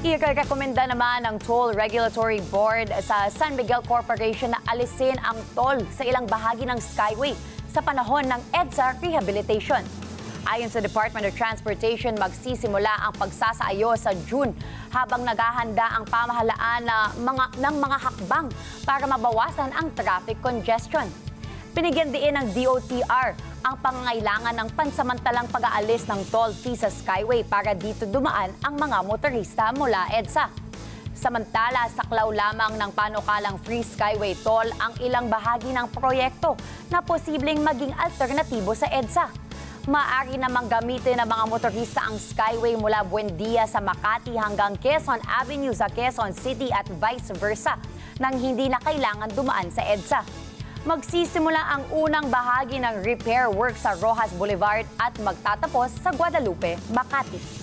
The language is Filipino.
Irekomenda naman ng Toll Regulatory Board sa San Miguel Corporation na alisin ang toll sa ilang bahagi ng Skyway sa panahon ng EDSA rehabilitation. Ayon sa Department of Transportation, magsisimula ang pagsasaayos sa June habang naghahanda ang pamahalaan ng mga hakbang para mabawasan ang traffic congestion. Binigyan din ng DOTR ang pangangailangan ng pansamantalang pag-aalis ng toll fee sa Skyway para dito dumaan ang mga motorista mula EDSA. Samantala, saklaw lamang ng panukalang Free Skyway Toll ang ilang bahagi ng proyekto na posibleng maging alternatibo sa EDSA. Maaari namang gamitin ng mga motorista ang Skyway mula Buendia sa Makati hanggang Quezon Avenue sa Quezon City at vice versa nang hindi na kailangan dumaan sa EDSA. Magsisimula ang unang bahagi ng repair work sa Rojas Boulevard at magtatapos sa Guadalupe, Makati.